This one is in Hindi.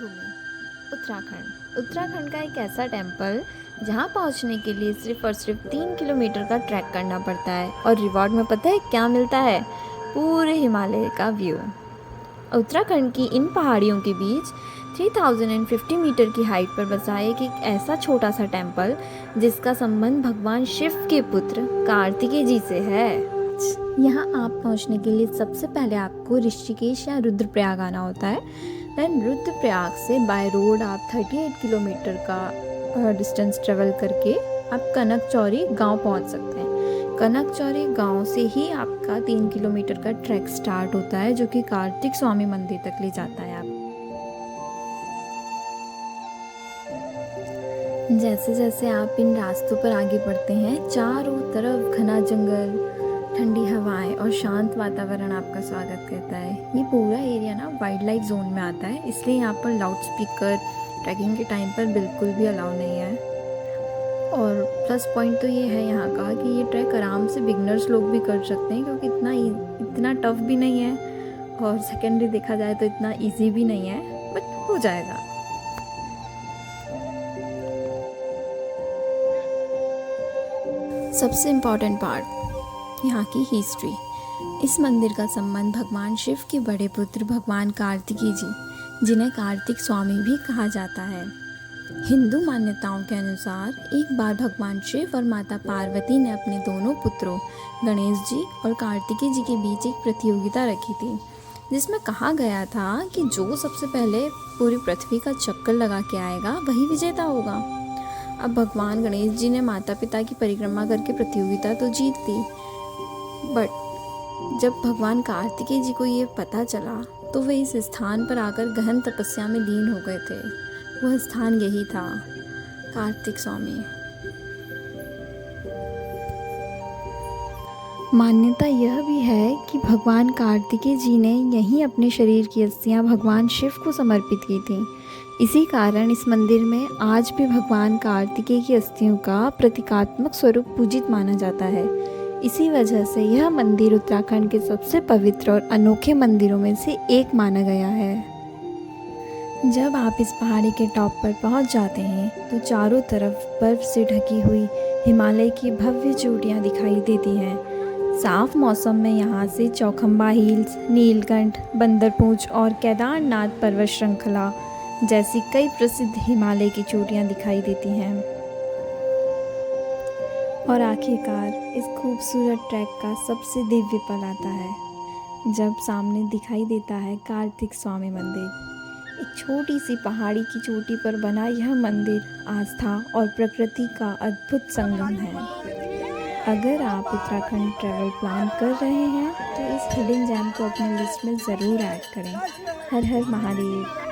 देवभूमि उत्तराखंड। उत्तराखंड का एक ऐसा टेम्पल जहाँ पहुँचने के लिए सिर्फ और सिर्फ 3 किलोमीटर का ट्रैक करना पड़ता है और रिवॉर्ड में पता है क्या मिलता है? पूरे हिमालय का व्यू। उत्तराखंड की इन पहाड़ियों के बीच 3050 मीटर की हाइट पर बसा एक ऐसा छोटा सा टेम्पल जिसका संबंध भगवान शिव के पुत्र कार्तिकेय जी से है। यहाँ आप पहुँचने के लिए सबसे पहले आपको ऋषिकेश या रुद्रप्रयाग आना होता है। देन रुद्रप्रयाग से बाय रोड आप 38 किलोमीटर का डिस्टेंस ट्रेवल करके आप कनकचौरी गांव पहुँच सकते हैं। कनकचौरी गांव से ही आपका 3 किलोमीटर का ट्रैक स्टार्ट होता है जो कि कार्तिक स्वामी मंदिर तक ले जाता है। आप जैसे जैसे आप इन रास्तों पर आगे बढ़ते हैं, चारों तरफ घना जंगल, ठंडी हवाएं और शांत वातावरण आपका स्वागत करता है। ये पूरा एरिया ना वाइल्ड लाइफ जोन में आता है, इसलिए यहाँ पर लाउड स्पीकर ट्रैकिंग के टाइम पर बिल्कुल भी अलाउ नहीं है। और प्लस पॉइंट तो ये है यहाँ का कि ये ट्रैक आराम से बिगनर्स लोग भी कर सकते हैं क्योंकि इतना टफ भी नहीं है और सेकेंडरी देखा जाए तो इतना ईजी भी नहीं है, बट हो जाएगा। सबसे इम्पॉर्टेंट पार्ट यहाँ की हिस्ट्री। इस मंदिर का संबंध भगवान शिव के बड़े पुत्र भगवान कार्तिकेय जी, जिन्हें कार्तिक स्वामी भी कहा जाता है। हिंदू मान्यताओं के अनुसार एक बार भगवान शिव और माता पार्वती ने अपने दोनों पुत्रों गणेश जी और कार्तिकेय जी के बीच एक प्रतियोगिता रखी थी, जिसमें कहा गया था कि जो सबसे पहले पूरी पृथ्वी का चक्कर लगा के आएगा वही विजेता होगा। अब भगवान गणेश जी ने माता पिता की परिक्रमा करके प्रतियोगिता तो जीत ली, बट जब भगवान कार्तिकेय जी को ये पता चला तो वे इस स्थान पर आकर गहन तपस्या में लीन हो गए थे। वह स्थान यही था, कार्तिक स्वामी। मान्यता यह भी है कि भगवान कार्तिकेय जी ने यहीं अपने शरीर की अस्थियां भगवान शिव को समर्पित की थी। इसी कारण इस मंदिर में आज भी भगवान कार्तिकेय की अस्थियों का प्रतीकात्मक स्वरूप पूजित माना जाता है। इसी वजह से यह मंदिर उत्तराखंड के सबसे पवित्र और अनोखे मंदिरों में से एक माना गया है। जब आप इस पहाड़ी के टॉप पर पहुंच जाते हैं तो चारों तरफ बर्फ से ढकी हुई हिमालय की भव्य चोटियां दिखाई देती हैं। साफ मौसम में यहाँ से चौखंबा हिल्स, नीलकंठ, बंदरपूंछ और केदारनाथ पर्वत श्रृंखला जैसी कई प्रसिद्ध हिमालय की चोटियां दिखाई देती हैं। और आखिरकार इस खूबसूरत ट्रैक का सबसे दिव्य पल आता है जब सामने दिखाई देता है कार्तिक स्वामी मंदिर। एक छोटी सी पहाड़ी की चोटी पर बना यह मंदिर आस्था और प्रकृति का अद्भुत संगम है। अगर आप उत्तराखंड ट्रैवल प्लान कर रहे हैं तो इस हिडन जेम को अपनी लिस्ट में ज़रूर ऐड करें। हर हर महादेव।